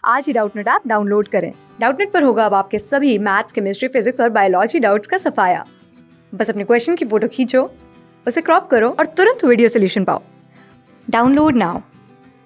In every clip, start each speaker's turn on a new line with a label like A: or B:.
A: आज ही Doubtnut app download करें। Doubtnut पर होगा अब आपके सभी मैथ्स, केमिस्ट्री, फिजिक्स और बायोलॉजी डाउट्स का सफाया। बस अपने क्वेश्चन की फोटो खींचो, उसे क्रॉप करो और तुरंत वीडियो सोल्यूशन पाओ। Download now.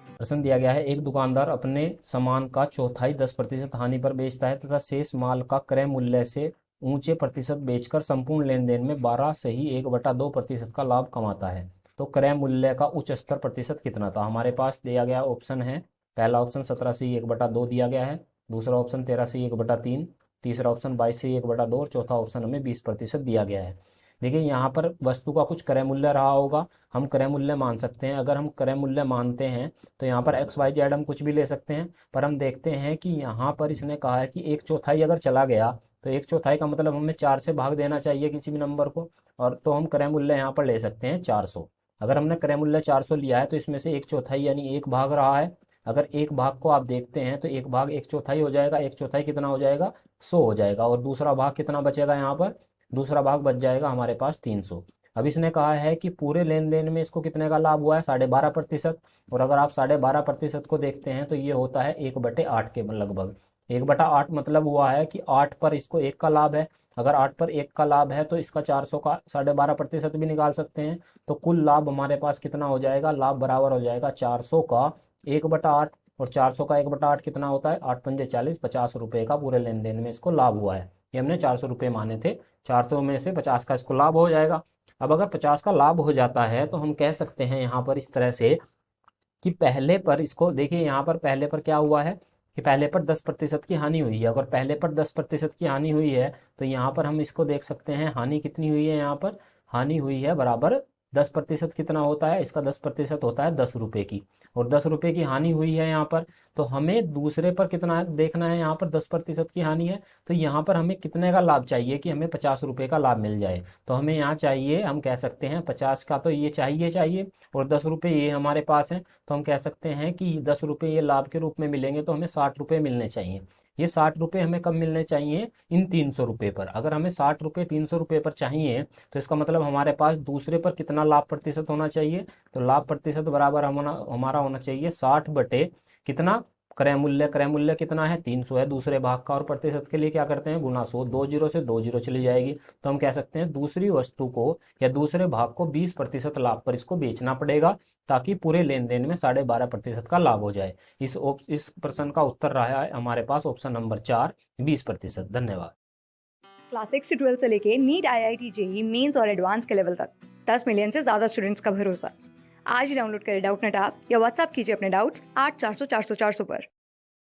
B: प्रश्न दिया गया है, एक दुकानदार अपने सामान का चौथाई 10% हानि पर बेचता है तथा शेष माल का क्रय मूल्य से ऊंचे प्रतिशत बेचकर संपूर्ण लेन देन में 12 सही 1/2% का लाभ कमाता है। तो क्रय मूल्य का उच्च स्तर प्रतिशत कितना था? हमारे पास दिया गया ऑप्शन है, पहला ऑप्शन 17 सही 1/2 दिया गया है, दूसरा ऑप्शन 13 सही 1/3, तीसरा ऑप्शन 22 सही 1/2 और चौथा ऑप्शन हमें 20% दिया गया है। देखिए यहाँ पर वस्तु का कुछ क्रय मूल्य रहा होगा, हम क्रय मूल्य मान सकते हैं। अगर हम क्रय मूल्य मानते हैं तो यहाँ पर एक्स वाई जेड हम कुछ भी ले सकते हैं, पर हम देखते हैं कि यहाँ पर इसने कहा है कि एक चौथाई अगर चला गया तो एक चौथाई का मतलब हमें 4 से भाग देना चाहिए किसी भी नंबर को, और तो हम क्रय मूल्य यहाँ पर ले सकते हैं 400। अगर हमने क्रय मूल्य 400 लिया है तो इसमें से एक चौथाई यानी एक भाग रहा है। अगर एक भाग को आप देखते हैं तो एक भाग एक चौथाई हो जाएगा, एक चौथाई कितना हो जाएगा 100 हो जाएगा, और दूसरा भाग कितना बचेगा यहाँ पर, दूसरा भाग बच जाएगा हमारे पास 300। अब इसने कहा है कि पूरे लेन देन में इसको कितने का लाभ हुआ है, 12.5%। और अगर आप 12.5% को देखते हैं तो ये होता है 1/8 के लगभग। 1/8 मतलब हुआ है कि 8 पर इसको 1 का लाभ है। अगर 8 पर 1 का लाभ है तो इसका 400 का 12.5% भी निकाल सकते हैं। तो कुल लाभ हमारे पास कितना हो जाएगा, लाभ बराबर हो जाएगा 400 का 1/8। और 400 का 1/8 कितना होता है, 8 पंजे 40, 50 रुपये का पूरे लेन देन में इसको लाभ हुआ है। ये हमने 400 रुपये माने थे, 400 में से 50 का इसको लाभ हो जाएगा। अब अगर 50 का लाभ हो जाता है तो हम कह सकते हैं यहाँ पर इस तरह से कि पहले पर इसको देखिए, यहाँ पर पहले पर क्या हुआ है कि पहले पर 10% की हानि हुई है। अगर पहले पर 10% की हानि हुई है तो यहाँ पर हम इसको देख सकते हैं, हानि कितनी हुई है, यहाँ पर हानि हुई है बराबर 10% कितना होता है, इसका 10% होता है 10 रुपये की, और 10 रुपये की हानि हुई है यहाँ पर। तो हमें दूसरे पर कितना है देखना है, यहाँ पर 10% की हानि है तो यहाँ पर हमें कितने का लाभ चाहिए कि हमें 50 रुपये का लाभ मिल जाए। तो हमें यहाँ चाहिए, हम कह सकते हैं 50 का तो ये चाहिए और 10 रुपये ये हमारे पास है। तो हम कह सकते हैं कि 10 रुपये ये लाभ के रूप में मिलेंगे, तो हमें 60 रुपये मिलने चाहिए। ये 60 रुपये हमें कब मिलने चाहिए, इन 300 रुपये पर। अगर हमें 60 रुपये 300 रुपये पर चाहिए तो इसका मतलब हमारे पास दूसरे पर कितना लाभ प्रतिशत होना चाहिए, तो लाभ प्रतिशत बराबर हमारा होना चाहिए 60 बटे कितना, क्रय मूल्य कितना है 300 है दूसरे भाग का, और प्रतिशत के लिए क्या करते हैं गुना 100, 2 जीरो से 2 जीरो चली जाएगी। तो हम कह सकते हैं दूसरी वस्तु को या दूसरे भाग को 20% लाभ पर इसको बेचना पड़ेगा, ताकि पूरे लेन देन में 12.5% का लाभ हो जाए। इस प्रश्न का उत्तर रहा है हमारे पास ऑप्शन नंबर 4, 20%। धन्यवाद।
A: क्लास 6 से 12 से लेके नीट, IIT, जेई मेंस और एडवांस के लेवल तक 10 मिलियन से ज्यादा स्टूडेंट्स का भरोसा। आज ही डाउनलोड करें डाउटनेट ऐप या व्हाट्सएप कीजिए अपने डाउट्स 8400 400 400 पर।